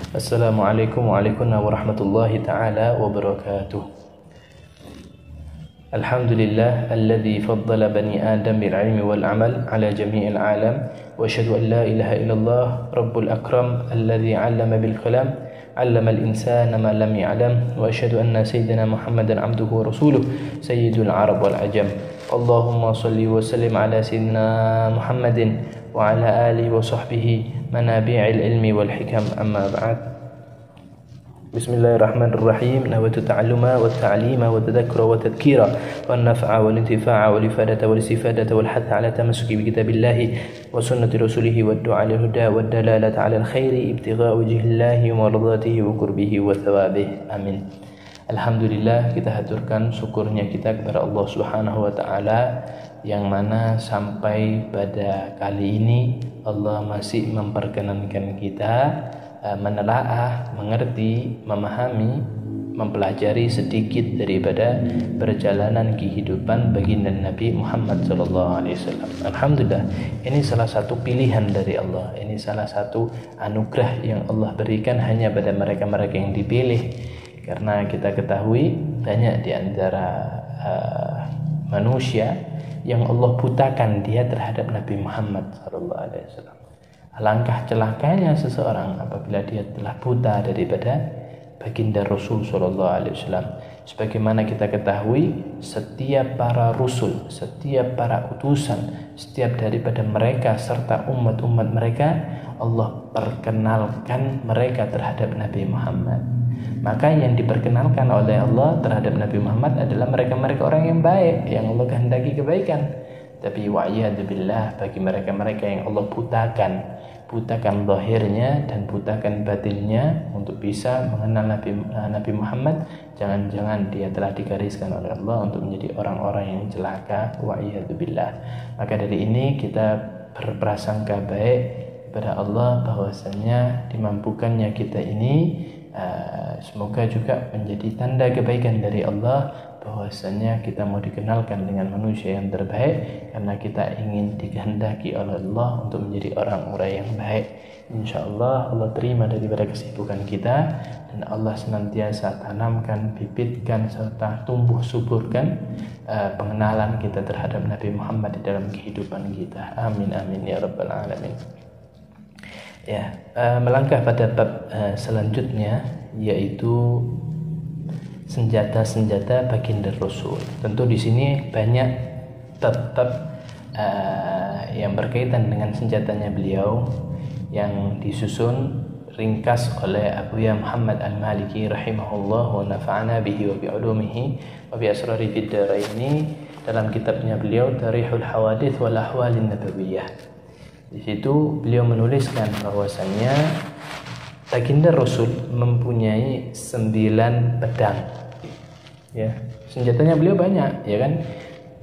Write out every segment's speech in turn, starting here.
Assalamualaikum warahmatullahi ta'ala wabarakatuh. Alhamdulillah alladhi faddala bani Adam bil ilmi wal amal ala jami'il alam, wa asyhadu an la ilaha illallah rabbul akram alladhi 'allama bil qalam 'allama al insana ma lam ya'lam, wa asyhadu anna sayyidina Muhammadan 'abduhu wa rasuluh sayyidul arab wal ajam. Allahumma salli wa sallim ala sayyidina Muhammadin wa ala alihi wa sahbihi manabi'il ilmi wal hikam, amma ba'd. Bismillahirrahmanirrahim. Nawaitu ta'alluma wa ta'lima wa tadhakkura wa tadhkira wa naf'a wal intifa'a wal ifadata wal istifadata wal hatha ala tamassuki bi kitabillahi wa sunnati rasulih wa du'a lil huda wa dalalata ala al khairi ibtigha wajhillahi wa mardatihi wa qurbihi wa thawabihi. Amin. Alhamdulillah, kita haturkan syukurnya kita kepada Allah Subhanahu wa taala yang mana sampai pada kali ini Allah masih memperkenankan kita menelaah, mengerti, memahami, mempelajari sedikit daripada perjalanan kehidupan baginda Nabi Muhammad SAW. Alhamdulillah, ini salah satu pilihan dari Allah. Ini salah satu anugerah yang Allah berikan hanya pada mereka-mereka yang dipilih. Karena kita ketahui banyak di antara manusia yang Allah butakan dia terhadap Nabi Muhammad SAW. Alangkah celakanya seseorang apabila dia telah buta daripada baginda Rasul SAW. Sebagaimana kita ketahui, setiap para rasul, setiap para utusan, setiap daripada mereka serta umat-umat mereka, Allah perkenalkan mereka terhadap Nabi Muhammad. Maka yang diperkenalkan oleh Allah terhadap Nabi Muhammad adalah mereka-mereka orang yang baik, yang Allah kehendaki kebaikan. Tapi wa'iyadzubillah, bagi mereka-mereka yang Allah butakan zahirnya dan butakan batinnya untuk bisa mengenal Nabi Muhammad, jangan-jangan dia telah digariskan oleh Allah untuk menjadi orang-orang yang celaka, wa'iyadzubillah. Maka dari ini kita berprasangka baik kepada Allah bahwasanya dimampukannya kita ini semoga juga menjadi tanda kebaikan dari Allah bahwasanya kita mau dikenalkan dengan manusia yang terbaik karena kita ingin dikehendaki oleh Allah untuk menjadi orang-orang yang baik. InsyaAllah Allah terima daripada kesibukan kita dan Allah senantiasa tanamkan, bibitkan serta tumbuh suburkan pengenalan kita terhadap Nabi Muhammad di dalam kehidupan kita. Amin amin ya rabbal alamin. Ya, melangkah pada bab selanjutnya, yaitu senjata-senjata baginda Rasul. Tentu di sini banyak bab-bab yang berkaitan dengan senjatanya beliau yang disusun ringkas oleh Abu Ya Muhammad Al-Maliki rahimahullah wa nafa'ana bihi wa bi'ulumihi wa bi asrari fid dharaini dalam kitabnya beliau Tarihul Hawadits wal Ahwalin Nabawiyah. Di situ beliau menuliskan bahwasannya baginda Rasul mempunyai 9 pedang. Ya, senjatanya beliau banyak, ya kan?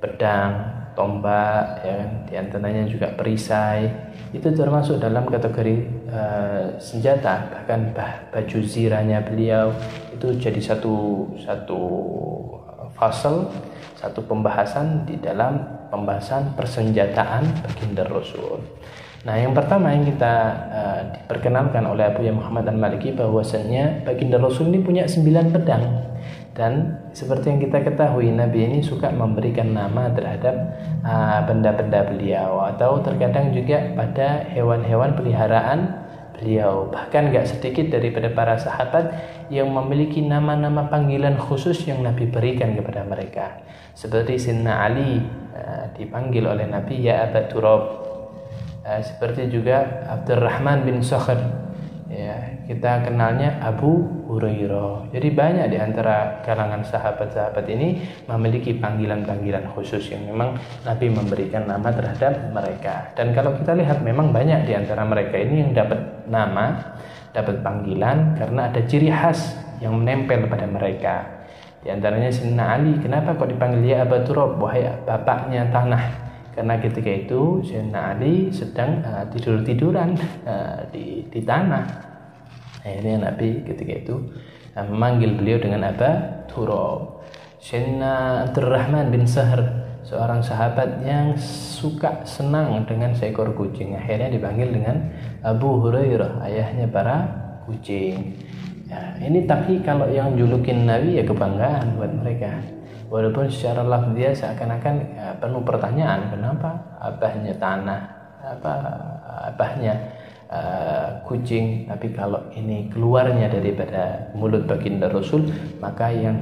Pedang, tombak, ya kan? Di antaranya juga perisai. Itu termasuk dalam kategori senjata. Bahkan baju zirahnya beliau itu jadi satu fasal, satu pembahasan di dalam pembahasan persenjataan baginda Rasul. Nah, yang pertama yang kita diperkenalkan oleh Abu Ya Muhammad Al-Maliki bahwasannya baginda Rasul ini punya 9 pedang. Dan seperti yang kita ketahui, Nabi ini suka memberikan nama terhadap benda-benda beliau atau terkadang juga pada hewan-hewan peliharaan beliau. Bahkan gak sedikit daripada para sahabat yang memiliki nama-nama panggilan khusus yang Nabi berikan kepada mereka. Seperti Sayyidina Ali dipanggil oleh Nabi ya Aba Turab. Seperti juga Abdurrahman bin Sakhr, ya, kita kenalnya Abu Hurairah. Jadi banyak di antara kalangan sahabat-sahabat ini memiliki panggilan-panggilan khusus yang memang Nabi memberikan nama terhadap mereka. Dan kalau kita lihat memang banyak di antara mereka ini yang dapat nama, dapat panggilan karena ada ciri khas yang menempel pada mereka. Di antaranya Sayyidina Ali, kenapa kok dipanggil ya Aba Turab, wahai bapaknya tanah? Karena ketika itu Sayyidina Ali sedang tidur-tiduran di tanah. Akhirnya Nabi ketika itu memanggil beliau dengan Aba Turab. Sayyidina Abdurrahman bin Sakhr, seorang sahabat yang suka senang dengan seekor kucing, akhirnya dipanggil dengan Abu Hurairah, ayahnya para kucing. Ya, ini tapi kalau yang julukin Nabi ya kebanggaan buat mereka. Walaupun secara lafziah seakan-akan penuh pertanyaan, kenapa abahnya tanah, abahnya kucing, tapi kalau ini keluarnya daripada mulut baginda Rasul, maka yang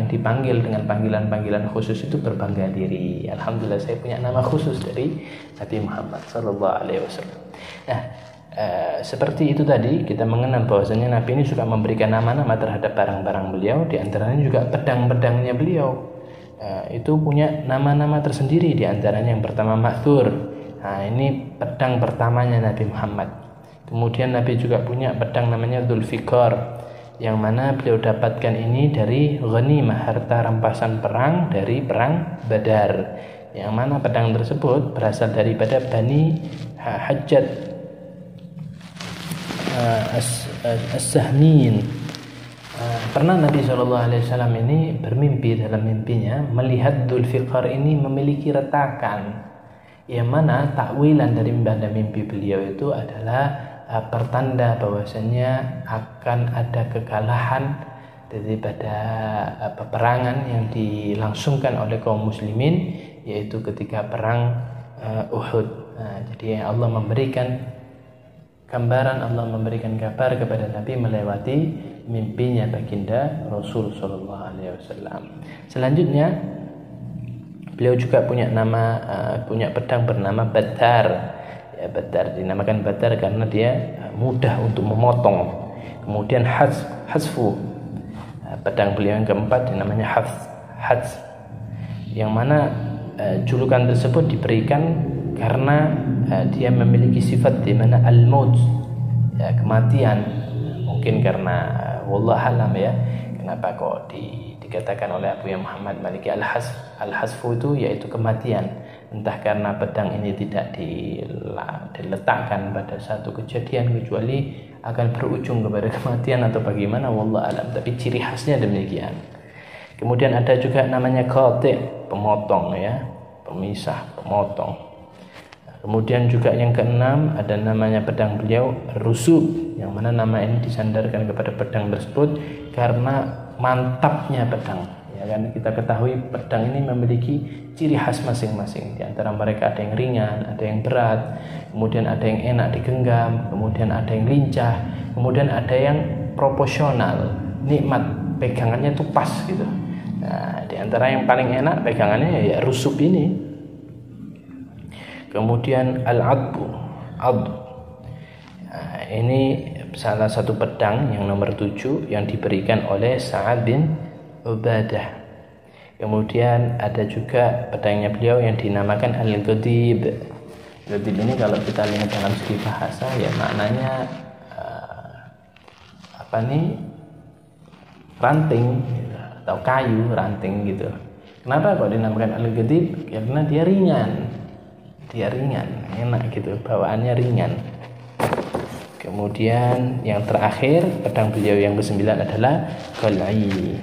dipanggil dengan panggilan-panggilan khusus itu berbangga diri. Alhamdulillah saya punya nama khusus dari Nabi Muhammad sallallahu alaihi wasallam. Nah, seperti itu tadi kita mengenal bahwasanya Nabi ini suka memberikan nama-nama terhadap barang-barang beliau, di antaranya juga pedang-pedangnya beliau. Itu punya nama-nama tersendiri, di antaranya yang pertama Ma'thur. Nah, ini pedang pertamanya Nabi Muhammad. Kemudian Nabi juga punya pedang namanya Dzulfiqar, yang mana beliau dapatkan ini dari ghanimah, harta rampasan perang dari perang Badar. Yang mana pedang tersebut berasal daripada Bani Hajjat As-Sahmin. Pernah Nabi SAW ini bermimpi, dalam mimpinya melihat Dzulfiqar ini memiliki retakan, yang mana takwilan dari mimpi beliau itu adalah pertanda bahwasanya akan ada kekalahan daripada peperangan yang dilangsungkan oleh kaum muslimin, yaitu ketika perang Uhud. Jadi Allah memberikan gambaran, Allah memberikan kabar kepada Nabi melewati mimpinya baginda Rasul sallallahu alaihi wasallam. Selanjutnya beliau juga punya pedang bernama Badar. Ya, Badar dinamakan Badar karena dia mudah untuk memotong. Kemudian Hasfu, pedang beliau yang keempat namanya Hats, yang mana julukan tersebut diberikan karena dia memiliki sifat di mana al-maut, ya, kematian. Mungkin karena wallah alam ya, kenapa kok dikatakan oleh Abu Muhammad Maliki al-hasfu itu yaitu kematian. Entah karena pedang ini tidak diletakkan pada satu kejadian kecuali akan berujung kepada kematian atau bagaimana, wallah alam, tapi ciri khasnya demikian. Kemudian ada juga namanya qati', pemotong ya, pemisah, pemotong. Kemudian juga yang keenam ada namanya pedang beliau Rusub, yang mana nama ini disandarkan kepada pedang tersebut karena mantapnya pedang. Ya kan, kita ketahui pedang ini memiliki ciri khas masing-masing. Di antara mereka ada yang ringan, ada yang berat, kemudian ada yang enak digenggam, kemudian ada yang lincah, kemudian ada yang proporsional, nikmat, pegangannya itu pas gitu. Nah, di antara yang paling enak pegangannya ya Rusub ini. Kemudian al-adbu, nah, ini salah satu pedang yang nomor 7 yang diberikan oleh Sa'ad bin Ubadah. Kemudian ada juga pedangnya beliau yang dinamakan al-Ghadib. Ghadib ini kalau kita lihat dalam segi bahasa ya maknanya ranting gitu, atau kayu ranting gitu. Kenapa kok dinamakan al-Ghadib? Karena dia ringan, enak gitu, bawaannya ringan. Kemudian yang terakhir pedang beliau yang ke-9 adalah Qal'i,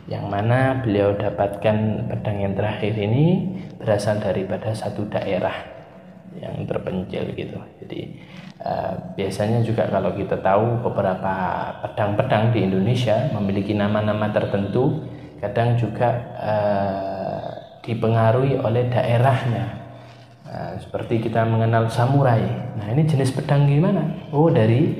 yang mana beliau dapatkan pedang yang terakhir ini berasal daripada satu daerah yang terpencil gitu. Jadi biasanya juga kalau kita tahu beberapa pedang-pedang di Indonesia memiliki nama-nama tertentu, kadang juga dipengaruhi oleh daerahnya. Seperti kita mengenal samurai. Nah, ini jenis pedang gimana? Oh, dari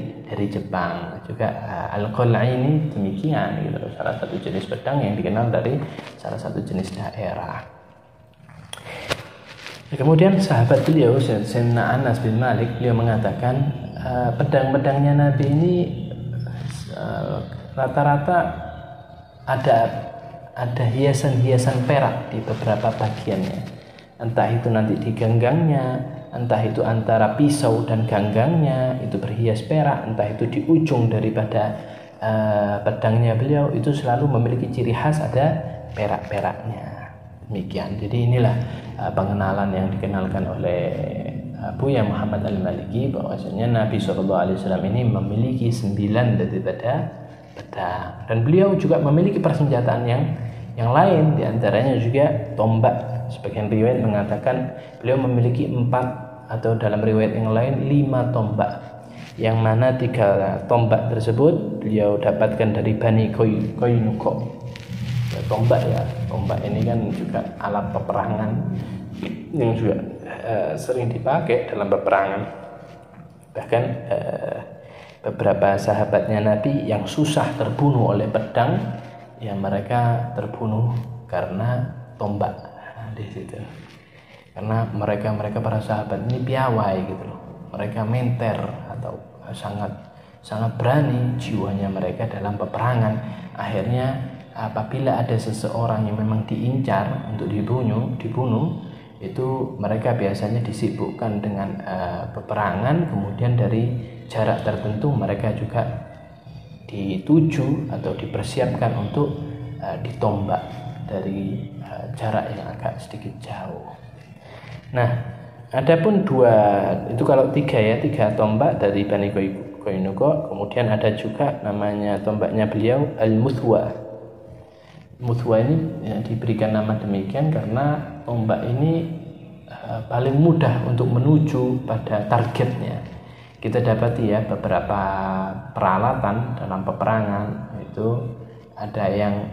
Jepang. Juga al-Qal'i ini demikian gitu. Salah satu jenis pedang yang dikenal dari salah satu jenis daerah. Kemudian sahabat beliau Sayyidina Anas bin Malik, beliau mengatakan pedang-pedangnya Nabi ini rata-rata ada hiasan-hiasan perak di beberapa bagiannya. Entah itu nanti di ganggangnya, entah itu antara pisau dan ganggangnya itu berhias perak, entah itu di ujung daripada pedangnya beliau itu selalu memiliki ciri khas ada perak-peraknya. Demikian. Jadi inilah pengenalan yang dikenalkan oleh Abu Muhammad Al-Maliki bahwasanya Nabi SAW ini memiliki 9 daripada pedang, dan beliau juga memiliki persenjataan yang lain, diantaranya juga tombak. Sebagian riwayat mengatakan beliau memiliki 4 atau dalam riwayat yang lain 5 tombak. yang mana 3 tombak tersebut beliau dapatkan dari Bani Qainuqa. Tombak ini kan juga alat peperangan yang juga sering dipakai dalam peperangan. Bahkan beberapa sahabatnya Nabi yang susah terbunuh oleh pedang, ya mereka terbunuh karena tombak di situ. Karena mereka para sahabat ini piawai gitu loh. Mereka menter atau sangat berani jiwanya mereka dalam peperangan. Akhirnya apabila ada seseorang yang memang diincar untuk dibunuh, itu mereka biasanya disibukkan dengan peperangan, kemudian dari jarak tertentu mereka juga dituju atau dipersiapkan untuk ditombak dari jarak yang agak sedikit jauh. Nah, adapun 2 itu kalau 3 tombak dari Bani Qainuqa. Kemudian ada juga namanya tombaknya beliau Al-Muthwa. Muthwa ini diberikan nama demikian karena tombak ini paling mudah untuk menuju pada targetnya. Kita dapati ya beberapa peralatan dalam peperangan itu ada yang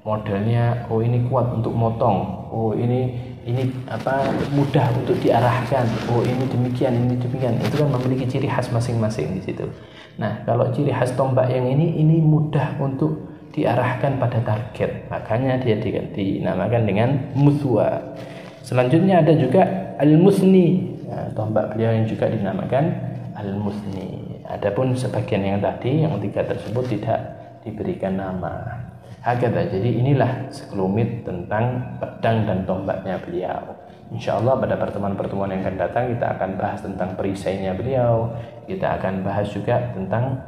modelnya ini kuat untuk motong, ini mudah untuk diarahkan, ini demikian. Itu kan memiliki ciri khas masing-masing di situ. Nah, kalau ciri khas tombak yang ini mudah untuk diarahkan pada target, makanya dia dinamakan dengan Muthwa. Selanjutnya ada juga Al-Musni. Nah, tombak beliau yang juga dinamakan Al-Musni. Adapun sebagian yang tadi, yang 3 tersebut tidak diberikan nama. Hakata. Jadi inilah sekelumit tentang pedang dan tombaknya beliau. Insyaallah pada pertemuan-pertemuan yang akan datang kita akan bahas tentang perisainya beliau. Kita akan bahas juga tentang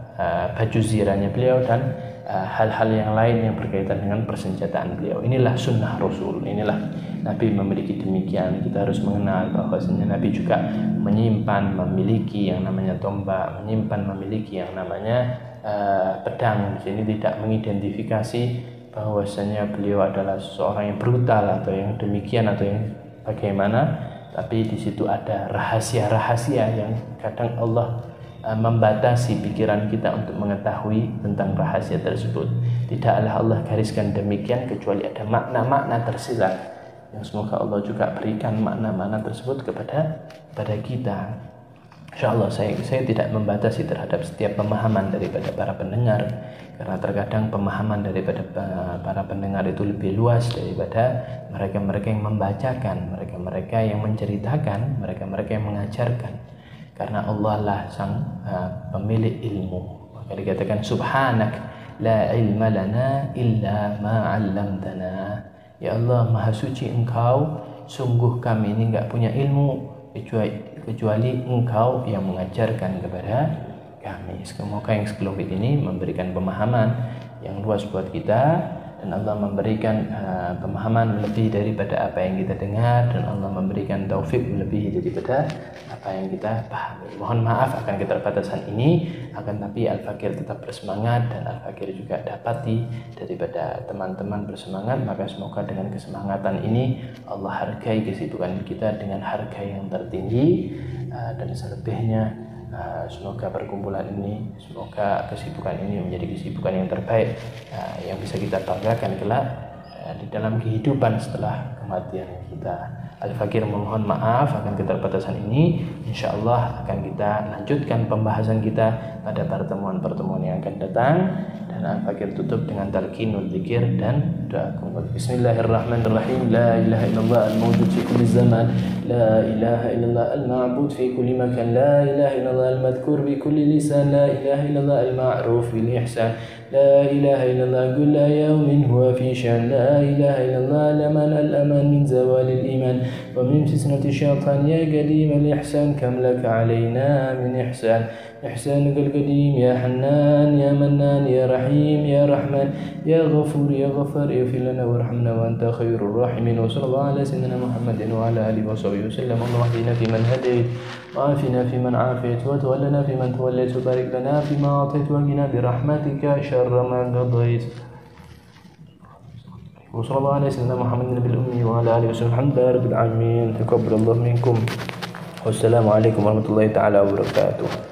baju zirahnya beliau dan hal-hal yang lain yang berkaitan dengan persenjataan beliau. Inilah sunnah Rasul. Inilah Nabi memiliki demikian. Kita harus mengenal bahwasanya Nabi juga memiliki yang namanya tombak, memiliki yang namanya pedang. Di sini tidak mengidentifikasi bahwasanya beliau adalah seorang yang brutal atau yang demikian atau yang bagaimana, tapi di situ ada rahasia-rahasia yang kadang Allah membatasi pikiran kita untuk mengetahui tentang rahasia tersebut. Tidaklah Allah gariskan demikian kecuali ada makna-makna tersirat yang semoga Allah juga berikan makna-makna tersebut kepada kita. Insyaallah saya tidak membatasi terhadap setiap pemahaman daripada para pendengar, karena terkadang pemahaman daripada para pendengar itu lebih luas daripada mereka-mereka yang membacakan, mereka-mereka yang menceritakan, mereka-mereka yang mengajarkan. Karena Allah lah sang pemilik ilmu. Maka dikatakan subhanak la ilma lana illa ma 'allamtana. Ya Allah, maha suci Engkau, sungguh kami ini enggak punya ilmu kecuali Engkau yang mengajarkan kepada kami. Semoga yang sekelumit ini memberikan pemahaman yang luas buat kita, dan Allah memberikan pemahaman lebih daripada apa yang kita dengar, dan Allah memberikan taufik lebih daripada apa yang kita pahami. Mohon maaf akan keterbatasan ini, akan tapi Al-Fakir tetap bersemangat dan Al-Fakir juga dapati daripada teman-teman bersemangat. Maka semoga dengan kesemangatan ini Allah hargai kesibukan kita dengan harga yang tertinggi, dan selebihnya semoga perkumpulan ini, semoga kesibukan ini menjadi kesibukan yang terbaik yang bisa kita banggakan kelak di dalam kehidupan setelah kematian kita. Al-Fakir memohon maaf akan keterbatasan ini. Insyaallah akan kita lanjutkan pembahasan kita pada pertemuan-pertemuan yang akan datang, dan Al-Fakir tutup dengan talqinul dzikir dan doa. Bismillahirrahmanirrahim. La ilaha illallah al-mawjud fi kulli zaman, la ilaha illallah al-ma'bud fi kulli makan, la ilaha illallah al-madhkur bi kulli lisan, la ilaha illallah al-ma'ruf bil ihsan, la ilaha illallah kulla yawmin huwa fi shan, la ilaha illallah laman al-aman min zawal al-iman wa min fitnati syaitan, ya qadim al-ihsan kam laka alaina min ihsan, ihsanuk al-qadim ya hannan ya mannan ya rahim ya rahman ya ghafur ya ghafar ighfir lana warhamna wa anta khairur rahimin. Wa sallallahu ala sayyidina Muhammadin wa ala alihi wa sahbihi wasallam. Allahumma hdina fi man hadayt wa afina fi man afayt wa tawallana fi man tawallayt wa barik lana fi ma atayt wa qina bi rahmatika syarra ma qadayt. Wa sallallahu ala sayyidina Muhammadin nabiyil ummi wa ala alihi wasallam. Alhamdulillahi rabbil alamin. Taqabbalallahu minkum. Wassalamu alaikum warahmatullahi taala wabarakatuh.